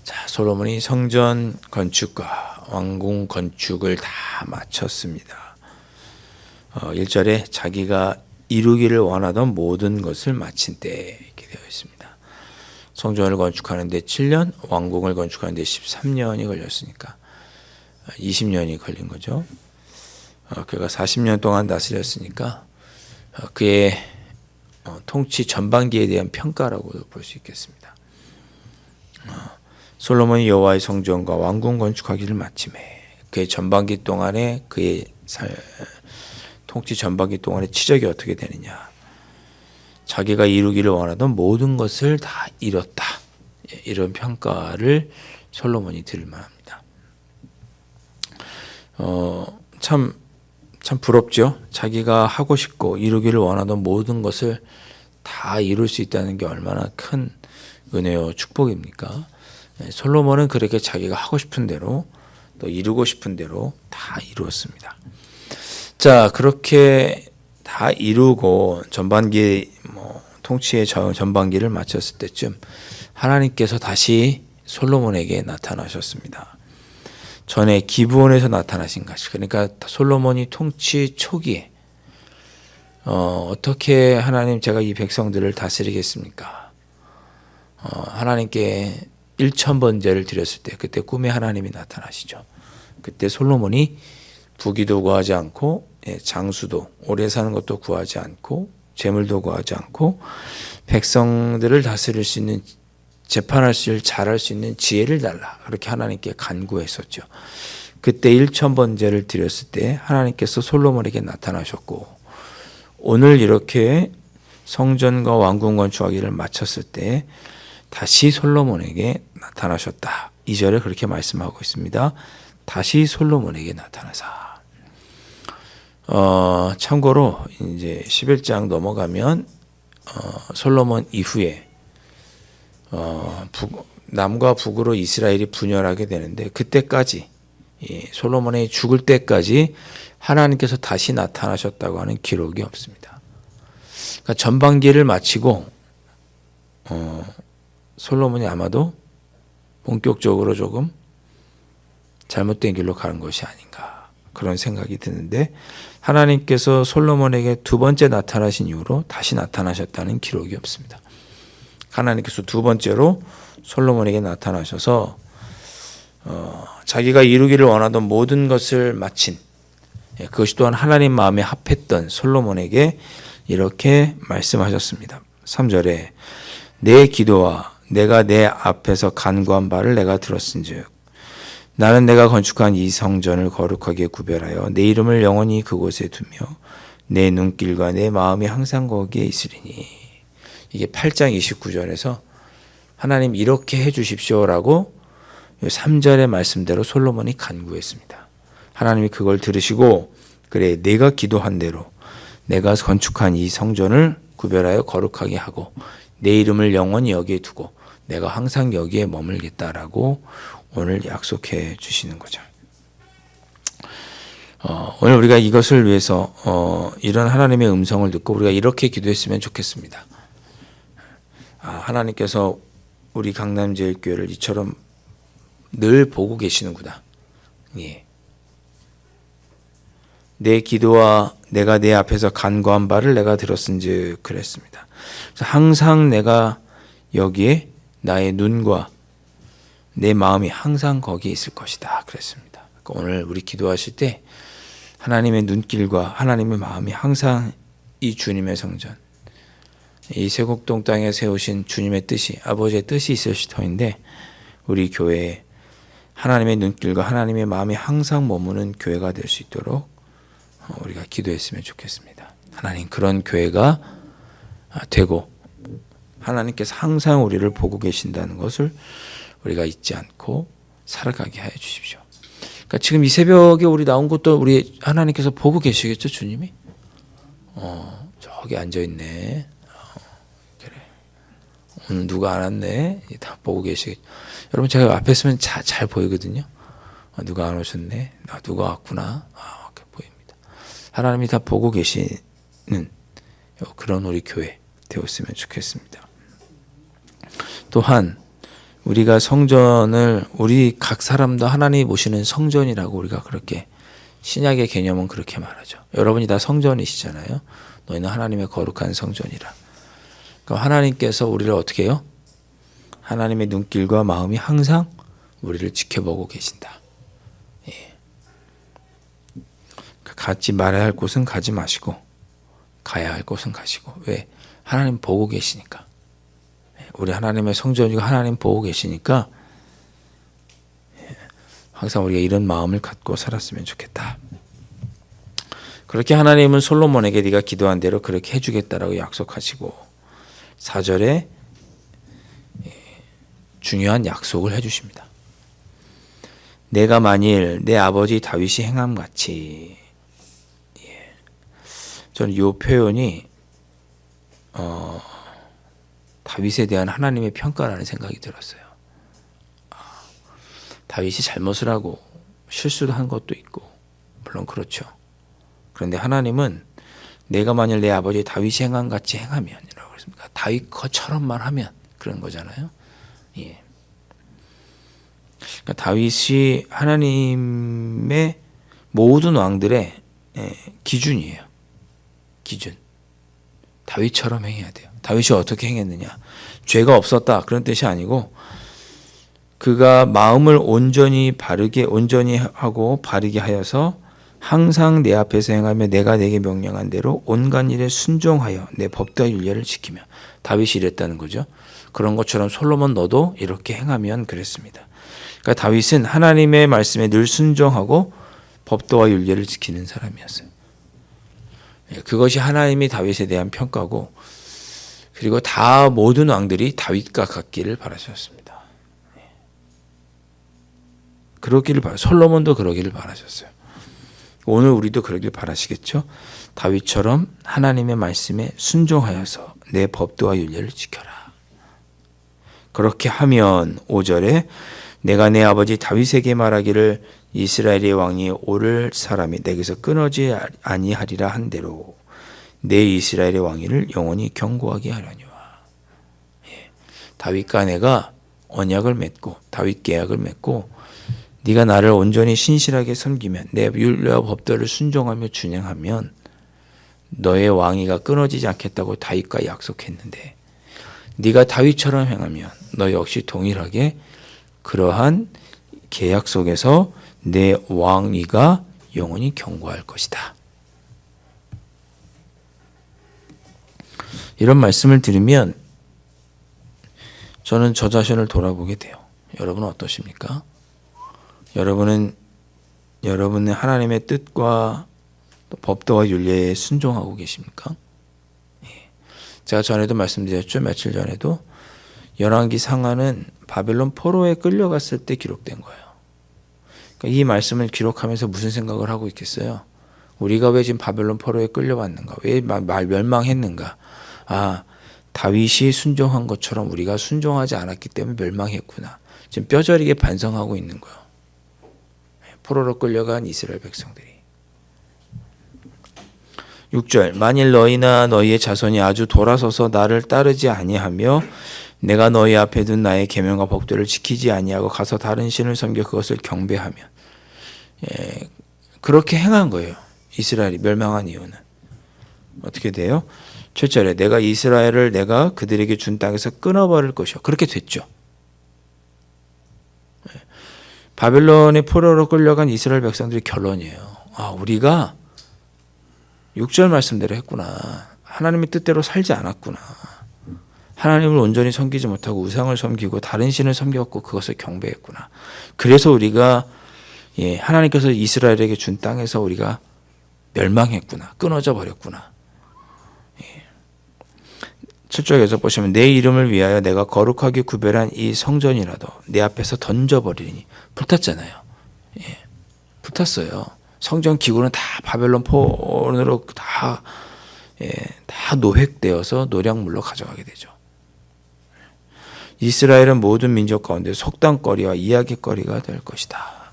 자, 솔로몬이 성전 건축과 왕궁 건축을 다 마쳤습니다. 1절에 자기가 이루기를 원하던 모든 것을 마친 때 이렇게 되어 있습니다. 성전을 건축하는데 7년, 왕궁을 건축하는데 13년이 걸렸으니까 20년이 걸린 거죠. 그가 40년 동안 다스렸으니까 그의 통치 전반기에 대한 평가라고도 볼 수 있겠습니다. 솔로몬이 여호와의 성전과 왕궁 건축하기를 마침에 그의 전반기 동안에 그의 통치 전반기 동안의 치적이 어떻게 되느냐. 자기가 이루기를 원하던 모든 것을 다 이뤘다. 이런 평가를 솔로몬이 들을 만합니다. 참 부럽죠. 자기가 하고 싶고 이루기를 원하던 모든 것을 다 이룰 수 있다는 게 얼마나 큰 은혜요 축복입니까? 솔로몬은 그렇게 자기가 하고 싶은 대로 또 이루고 싶은 대로 다 이루었습니다. 자, 그렇게 다 이루고 전반기 통치의 전반기를 마쳤을 때쯤 하나님께서 다시 솔로몬에게 나타나셨습니다. 전에 기브온에서 나타나신 것이, 그러니까 솔로몬이 통치 초기에 어떻게 하나님 제가 이 백성들을 다스리겠습니까? 하나님께 1,000번제를 드렸을 때 그때 꿈에 하나님이 나타나시죠. 그때 솔로몬이 부귀도 구하지 않고 장수도 오래 사는 것도 구하지 않고 재물도 구하지 않고 백성들을 다스릴 수 있는 재판할 수 있는 잘할 수 있는 지혜를 달라 그렇게 하나님께 간구했었죠. 그때 1,000번제를 드렸을 때 하나님께서 솔로몬에게 나타나셨고 오늘 이렇게 성전과 왕궁 건축하기를 마쳤을 때 다시 솔로몬에게 나타나셨다. 2절에 그렇게 말씀하고 있습니다. 다시 솔로몬에게 나타나사. 참고로 이제 11장 넘어가면 솔로몬 이후에 남과 북으로 이스라엘이 분열하게 되는데 그때까지 솔로몬이 죽을 때까지 하나님께서 다시 나타나셨다고 하는 기록이 없습니다. 그러니까 전반기를 마치고 솔로몬이 아마도 본격적으로 조금 잘못된 길로 가는 것이 아닌가 그런 생각이 드는데 하나님께서 솔로몬에게 두 번째 나타나신 이후로 다시 나타나셨다는 기록이 없습니다. 하나님께서 두 번째로 솔로몬에게 나타나셔서 자기가 이루기를 원하던 모든 것을 마친 그것이 또한 하나님 마음에 합했던 솔로몬에게 이렇게 말씀하셨습니다. 3절에 내 기도와 내가 내 앞에서 간구한 바를 내가 들었은즉 나는 내가 건축한 이 성전을 거룩하게 구별하여 내 이름을 영원히 그곳에 두며 내 눈길과 내 마음이 항상 거기에 있으리니. 이게 8장 29절에서 하나님 이렇게 해 주십시오라고 3절의 말씀대로 솔로몬이 간구했습니다. 하나님이 그걸 들으시고 그래 내가 기도한 대로 내가 건축한 이 성전을 구별하여 거룩하게 하고 내 이름을 영원히 여기에 두고 내가 항상 여기에 머물겠다라고 오늘 약속해 주시는 거죠. 오늘 우리가 이것을 위해서 이런 하나님의 음성을 듣고 우리가 이렇게 기도했으면 좋겠습니다. 하나님께서 우리 강남제일교회를 이처럼 늘 보고 계시는구나. 예. 내 기도와 내가 내 앞에서 간구한 바를 내가 들었은즉 그랬습니다. 그래서 항상 내가 여기에 나의 눈과 내 마음이 항상 거기에 있을 것이다 그랬습니다. 그러니까 오늘 우리 기도하실 때 하나님의 눈길과 하나님의 마음이 항상 이 주님의 성전, 이 세곡동 땅에 세우신 주님의 뜻이 아버지의 뜻이 있으실 터인데 우리 교회에 하나님의 눈길과 하나님의 마음이 항상 머무는 교회가 될 수 있도록 우리가 기도했으면 좋겠습니다. 하나님 그런 교회가 되고 하나님께서 항상 우리를 보고 계신다는 것을 우리가 잊지 않고 살아가게 하여 주십시오. 그러니까 지금 이 새벽에 우리 나온 것도 우리 하나님께서 보고 계시겠죠, 주님이? 저기 앉아 있네. 그래. 오늘 누가 안 왔네. 다 보고 계시겠죠. 여러분 제가 앞에 있으면 잘 보이거든요. 누가 안 오셨네. 누가 왔구나. 이렇게 보입니다. 하나님이 다 보고 계시는 그런 우리 교회 되었으면 좋겠습니다. 또한 우리가 성전을 우리 각 사람도 하나님이 보시는 성전이라고 우리가 그렇게 신약의 개념은 그렇게 말하죠. 여러분이 다 성전이시잖아요. 너희는 하나님의 거룩한 성전이라. 그럼 하나님께서 우리를 어떻게 해요? 하나님의 눈길과 마음이 항상 우리를 지켜보고 계신다. 예. 가지 말아야 할 곳은 가지 마시고 가야 할 곳은 가시고. 왜? 하나님 보고 계시니까. 우리 하나님의 성전이고 하나님 보고 계시니까 항상 우리가 이런 마음을 갖고 살았으면 좋겠다. 그렇게 하나님은 솔로몬에게 네가 기도한 대로 그렇게 해주겠다라고 약속하시고 4절에 중요한 약속을 해주십니다. 내가 만일 내 아버지 다윗이 행함같이. 저는 이 표현이 다윗에 대한 하나님의 평가라는 생각이 들었어요. 다윗이 잘못을 하고 실수를 한 것도 있고 물론 그렇죠. 그런데 하나님은 내가 만일 내 아버지 다윗이 행함같이 행하면이라고 했습니다. 다윗 것처럼만 하면 그런 거잖아요. 예. 그러니까 다윗이 하나님의 모든 왕들의 기준이에요. 기준. 다윗처럼 행해야 돼요. 다윗이 어떻게 행했느냐? 죄가 없었다 그런 뜻이 아니고 그가 마음을 온전히 하고 바르게 하여서 항상 내 앞에서 행하며 내가 내게 명령한 대로 온갖 일에 순종하여 내 법도와 율례를 지키며. 다윗이 이랬다는 거죠. 그런 것처럼 솔로몬 너도 이렇게 행하면 그랬습니다. 그러니까 다윗은 하나님의 말씀에 늘 순종하고 법도와 율례를 지키는 사람이었어요. 그것이 하나님이 다윗에 대한 평가고 그리고 다 모든 왕들이 다윗과 같기를 바라셨습니다. 솔로몬도 그러기를 바라셨어요. 오늘 우리도 그러길 바라시겠죠? 다윗처럼 하나님의 말씀에 순종하여서 내 법도와 율례를 지켜라. 그렇게 하면 5절에 내가 내 아버지 다윗에게 말하기를 이스라엘의 왕이 오를 사람이 내게서 끊어지 아니하리라 한 대로 내 이스라엘의 왕위를 영원히 견고하게 하려니와. 다윗과 내가 언약을 맺고 다윗 계약을 맺고 네가 나를 온전히 신실하게 섬기면 내 율례와 법도를 순종하며 준행하면 너의 왕위가 끊어지지 않겠다고 다윗과 약속했는데 네가 다윗처럼 행하면 너 역시 동일하게 그러한 계약 속에서 내 왕위가 영원히 견고할 것이다. 이런 말씀을 들으면 저는 저 자신을 돌아보게 돼요. 여러분은 어떠십니까? 여러분은 여러분의 하나님의 뜻과 또 법도와 율례에 순종하고 계십니까? 제가 전에도 말씀드렸죠. 며칠 전에도 열왕기 상하는 바벨론 포로에 끌려갔을 때 기록된 거예요. 그러니까 이 말씀을 기록하면서 무슨 생각을 하고 있겠어요? 우리가 왜 지금 바벨론 포로에 끌려왔는가? 왜 멸망했는가? 다윗이 순종한 것처럼 우리가 순종하지 않았기 때문에 멸망했구나. 지금 뼈저리게 반성하고 있는 거예요. 포로로 끌려간 이스라엘 백성들이. 6절 만일 너희나 너희의 자손이 아주 돌아서서 나를 따르지 아니하며 내가 너희 앞에 둔 나의 계명과 법도를 지키지 아니하고 가서 다른 신을 섬겨 그것을 경배하면. 그렇게 행한 거예요. 이스라엘이 멸망한 이유는 어떻게 돼요? 7절에 내가 이스라엘을 내가 그들에게 준 땅에서 끊어버릴 것이요. 그렇게 됐죠. 바벨론의 포로로 끌려간 이스라엘 백성들의 결론이에요. 우리가 6절 말씀대로 했구나. 하나님의 뜻대로 살지 않았구나. 하나님을 온전히 섬기지 못하고 우상을 섬기고 다른 신을 섬겼고 그것을 경배했구나. 그래서 우리가 하나님께서 이스라엘에게 준 땅에서 우리가 멸망했구나. 끊어져 버렸구나. 7절에서 보시면 내 이름을 위하여 내가 거룩하게 구별한 이 성전이라도 내 앞에서 던져버리니. 불탔잖아요. 불탔어요. 성전 기구는 다 바벨론 폰으로 다 노획되어서 노략물로 가져가게 되죠. 이스라엘은 모든 민족 가운데 속담거리와 이야기거리가 될 것이다.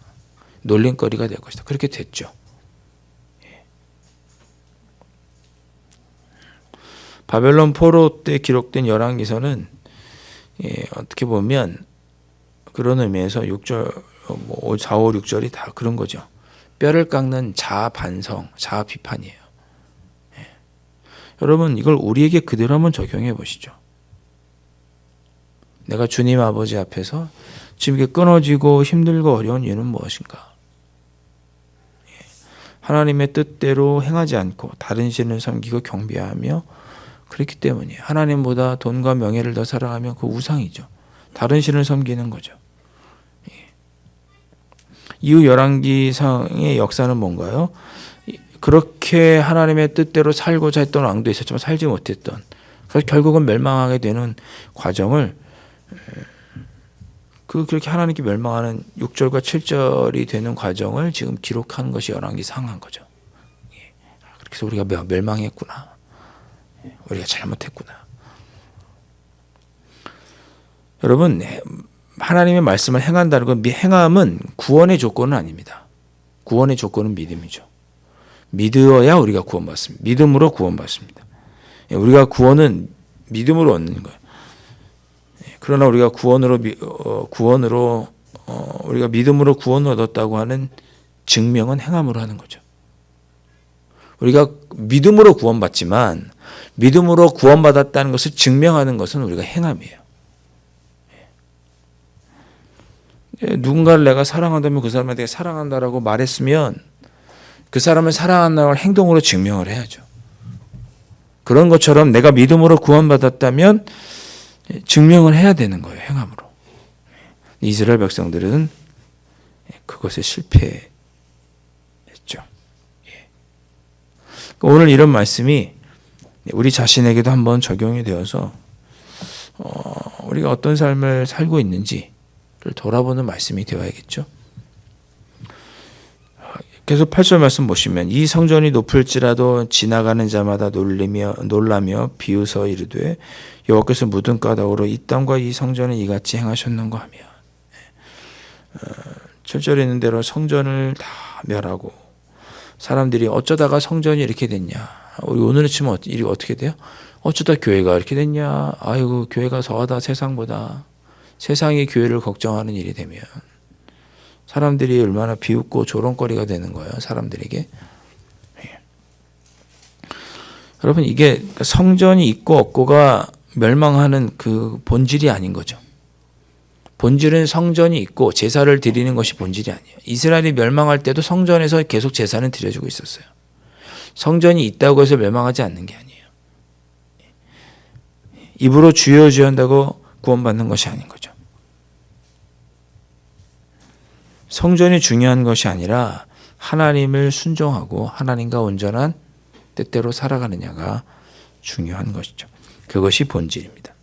놀림거리가 될 것이다. 그렇게 됐죠. 바벨론 포로 때 기록된 열왕기서는 어떻게 보면 그런 의미에서 6절, 4, 5, 6절이 다 그런 거죠. 뼈를 깎는 자아 반성, 자아 비판이에요. 여러분 이걸 우리에게 그대로 한번 적용해 보시죠. 내가 주님 아버지 앞에서 지금 이게 끊어지고 힘들고 어려운 이유는 무엇인가? 하나님의 뜻대로 행하지 않고 다른 신을 섬기고 경배하며 그렇기 때문이에요. 하나님보다 돈과 명예를 더 사랑하면 그 우상이죠. 다른 신을 섬기는 거죠. 이후 열왕기상의 역사는 뭔가요? 그렇게 하나님의 뜻대로 살고자 했던 왕도 있었지만 살지 못했던, 그래서 결국은 멸망하게 되는 과정을 그렇게 하나님께 멸망하는 6절과 7절이 되는 과정을 지금 기록한 것이 열왕기상한 거죠. 그렇게 해서 우리가 멸망했구나. 우리가 잘못했구나. 여러분 하나님의 말씀을 행한다는 건 행함은 구원의 조건은 아닙니다. 구원의 조건은 믿음이죠. 믿어야 우리가 구원받습니다. 믿음으로 구원받습니다. 우리가 구원은 믿음으로 얻는 거예요. 그러나 우리가 우리가 믿음으로 구원을 얻었다고 하는 증명은 행함으로 하는 거죠. 우리가 믿음으로 구원받지만 믿음으로 구원받았다는 것을 증명하는 것은 우리가 행함이에요. 누군가를 내가 사랑한다면 그 사람에 대해 사랑한다라고 말했으면 그 사람을 사랑한다는 걸 행동으로 증명을 해야죠. 그런 것처럼 내가 믿음으로 구원받았다면 증명을 해야 되는 거예요. 행함으로. 이스라엘 백성들은 그것에 실패했죠. 오늘 이런 말씀이 우리 자신에게도 한번 적용이 되어서 우리가 어떤 삶을 살고 있는지를 돌아보는 말씀이 되어야겠죠. 계속 8절 말씀 보시면 이 성전이 높을지라도 지나가는 자마다 놀라며 비웃어 이르되 여호와께서 묻은 까닭으로 이 땅과 이 성전을 이같이 행하셨는가 하며 7절에 있는 대로 성전을 다 멸하고 사람들이 어쩌다가 성전이 이렇게 됐냐. 오늘을 치면 일이 어떻게 돼요? 어쩌다 교회가 이렇게 됐냐. 아이고 교회가 더하다 세상보다. 세상이 교회를 걱정하는 일이 되면 사람들이 얼마나 비웃고 조롱거리가 되는 거예요. 사람들에게. 여러분 이게 성전이 있고 없고가 멸망하는 그 본질이 아닌 거죠. 본질은 성전이 있고 제사를 드리는 것이 본질이 아니에요. 이스라엘이 멸망할 때도 성전에서 계속 제사는 드려지고 있었어요. 성전이 있다고 해서 멸망하지 않는 게 아니에요. 입으로 주여 주여 한다고 구원받는 것이 아닌 거죠. 성전이 중요한 것이 아니라 하나님을 순종하고 하나님과 온전한 뜻대로 살아가느냐가 중요한 것이죠. 그것이 본질입니다.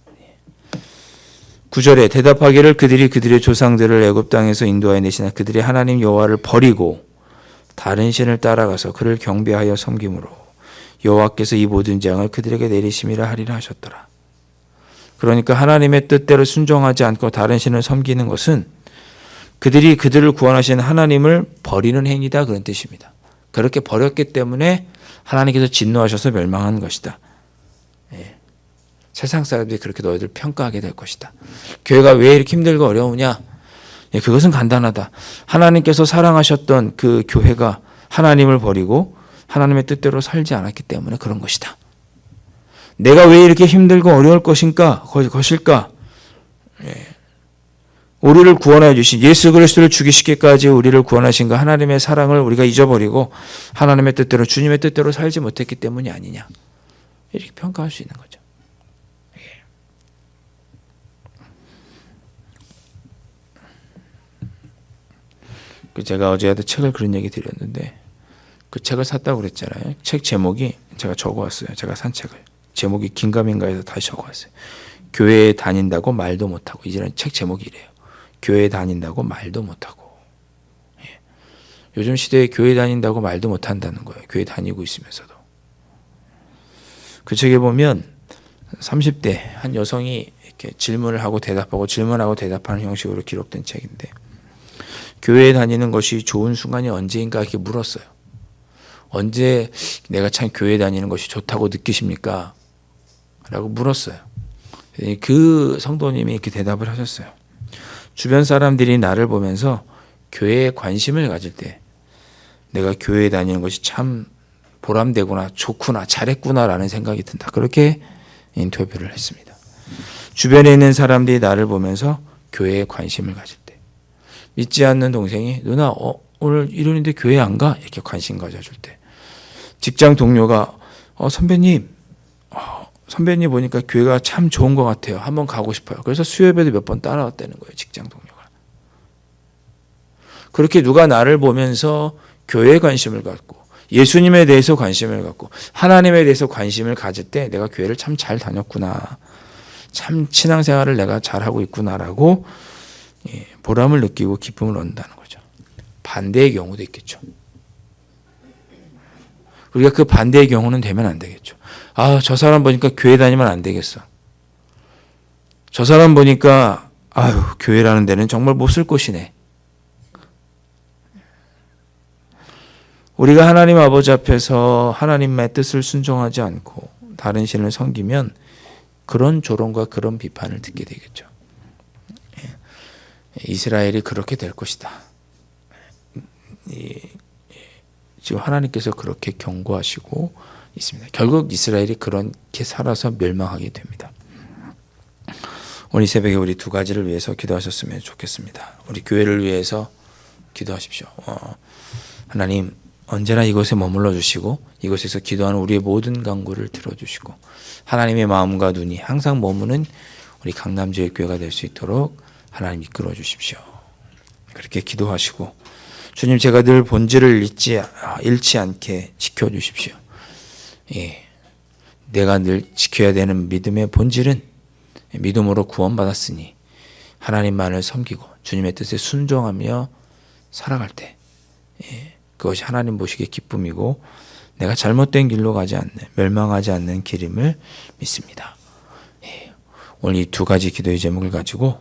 9절에 대답하기를 그들의 조상들을 애굽 땅에서 인도하여 내시나 그들이 하나님 여호와를 버리고 다른 신을 따라가서 그를 경배하여 섬김으로 여호와께서 이 모든 재앙을 그들에게 내리심이라 하리라 하셨더라. 그러니까 하나님의 뜻대로 순종하지 않고 다른 신을 섬기는 것은 그들이 그들을 구원하신 하나님을 버리는 행위다 그런 뜻입니다. 그렇게 버렸기 때문에 하나님께서 진노하셔서 멸망한 것이다. 세상 사람들이 그렇게 너희들 평가하게 될 것이다. 교회가 왜 이렇게 힘들고 어려우냐? 그것은 간단하다. 하나님께서 사랑하셨던 그 교회가 하나님을 버리고 하나님의 뜻대로 살지 않았기 때문에 그런 것이다. 내가 왜 이렇게 힘들고 어려울 것일까? 우리를 구원하여 주신 예수 그리스도를 죽이시기까지 우리를 구원하신 그 하나님의 사랑을 우리가 잊어버리고 하나님의 뜻대로 주님의 뜻대로 살지 못했기 때문이 아니냐. 이렇게 평가할 수 있는 거죠. 제가 어제도 책을 그런 얘기 드렸는데 그 책을 샀다고 그랬잖아요. 책 제목이 제가 적어왔어요. 제가 산 책을. 제목이 긴가민가해서 다시 적어왔어요. 교회에 다닌다고 말도 못하고. 이제는 책 제목이 이래요. 교회에 다닌다고 말도 못하고. 요즘 시대에 교회 다닌다고 말도 못한다는 거예요. 교회 다니고 있으면서도. 그 책에 보면 30대 한 여성이 이렇게 질문을 하고 대답하고 질문하고 대답하는 형식으로 기록된 책인데 교회에 다니는 것이 좋은 순간이 언제인가 이렇게 물었어요. 언제 내가 참 교회에 다니는 것이 좋다고 느끼십니까? 라고 물었어요. 그 성도님이 이렇게 대답을 하셨어요. 주변 사람들이 나를 보면서 교회에 관심을 가질 때 내가 교회에 다니는 것이 참 보람되구나, 좋구나, 잘했구나라는 생각이 든다. 그렇게 인터뷰를 했습니다. 주변에 있는 사람들이 나를 보면서 교회에 관심을 가질 때, 믿지 않는 동생이 누나 오늘 일요일인데 교회 안 가? 이렇게 관심 가져줄 때, 직장 동료가 선배님 보니까 교회가 참 좋은 것 같아요. 한번 가고 싶어요. 그래서 수요예배도 몇 번 따라왔다는 거예요. 직장 동료가. 그렇게 누가 나를 보면서 교회에 관심을 갖고 예수님에 대해서 관심을 갖고 하나님에 대해서 관심을 가질 때 내가 교회를 참 잘 다녔구나, 참 신앙생활을 내가 잘하고 있구나라고 보람을 느끼고 기쁨을 얻는다는 거죠. 반대의 경우도 있겠죠. 우리가 그 반대의 경우는 되면 안 되겠죠. 저 사람 보니까 교회 다니면 안 되겠어. 저 사람 보니까 교회라는 데는 정말 못 쓸 곳이네. 우리가 하나님 아버지 앞에서 하나님의 뜻을 순종하지 않고 다른 신을 섬기면 그런 조롱과 그런 비판을 듣게 되겠죠. 이스라엘이 그렇게 될 것이다. 지금 하나님께서 그렇게 경고하시고 있습니다. 결국 이스라엘이 그렇게 살아서 멸망하게 됩니다. 오늘 새벽에 우리 두 가지를 위해서 기도하셨으면 좋겠습니다. 우리 교회를 위해서 기도하십시오. 하나님 언제나 이곳에 머물러 주시고 이곳에서 기도하는 우리의 모든 간구를 들어주시고 하나님의 마음과 눈이 항상 머무는 우리 강남지역교회가 될 수 있도록 하나님 이끌어 주십시오. 그렇게 기도하시고 주님, 제가 늘 본질을 잃지 않게 지켜주십시오. 내가 늘 지켜야 되는 믿음의 본질은 믿음으로 구원받았으니 하나님만을 섬기고 주님의 뜻에 순종하며 살아갈 때 그것이 하나님 보시기에 기쁨이고 내가 잘못된 길로 가지 않는, 멸망하지 않는 길임을 믿습니다. 오늘 이 두 가지 기도의 제목을 가지고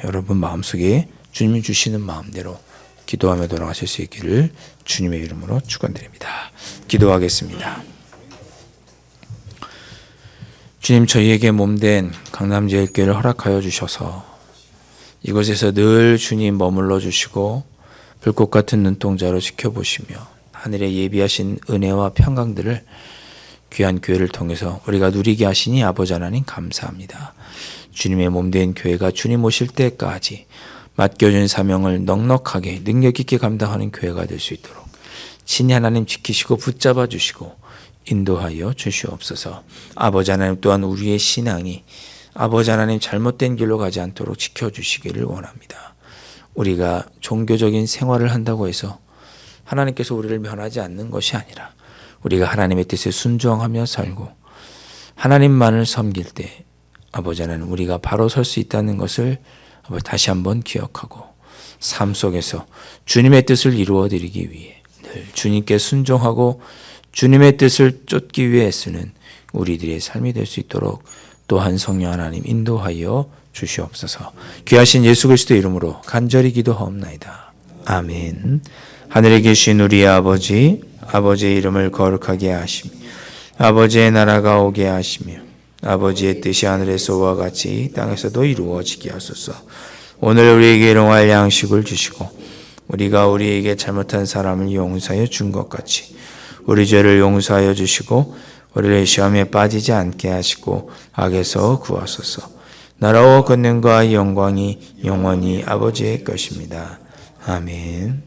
여러분 마음속에 주님이 주시는 마음대로 기도하며 돌아가실 수 있기를 주님의 이름으로 축원드립니다. 기도하겠습니다. 주님, 저희에게 몸된 강남제일교회를 허락하여 주셔서 이곳에서 늘 주님 머물러 주시고 불꽃 같은 눈동자로 지켜보시며 하늘에 예비하신 은혜와 평강들을 귀한 교회를 통해서 우리가 누리게 하시니 아버지 하나님 감사합니다. 주님의 몸된 교회가 주님 오실 때까지 맡겨준 사명을 넉넉하게 능력 있게 감당하는 교회가 될 수 있도록 친히 하나님 지키시고 붙잡아 주시고 인도하여 주시옵소서. 아버지 하나님 또한 우리의 신앙이 아버지 하나님 잘못된 길로 가지 않도록 지켜주시기를 원합니다. 우리가 종교적인 생활을 한다고 해서 하나님께서 우리를 면하지 않는 것이 아니라 우리가 하나님의 뜻에 순종하며 살고 하나님만을 섬길 때 아버지 하나님 우리가 바로 설 수 있다는 것을 다시 한번 기억하고 삶 속에서 주님의 뜻을 이루어드리기 위해 늘 주님께 순종하고 주님의 뜻을 쫓기 위해 쓰는 우리들의 삶이 될 수 있도록 또한 성령 하나님 인도하여 주시옵소서. 귀하신 예수 그리스도 이름으로 간절히 기도하옵나이다. 아멘. 하늘에 계신 우리 아버지, 아버지의 이름을 거룩하게 하시며 아버지의 나라가 오게 하시며 아버지의 뜻이 하늘에서와 같이 땅에서도 이루어지게 하소서. 오늘 우리에게 일용할 양식을 주시고 우리가 우리에게 잘못한 사람을 용서하여 준 것 같이 우리 죄를 용서하여 주시고 우리를 시험에 빠지지 않게 하시고 악에서 구하소서. 나라와 권능과 영광이 영원히 아버지의 것입니다. 아멘.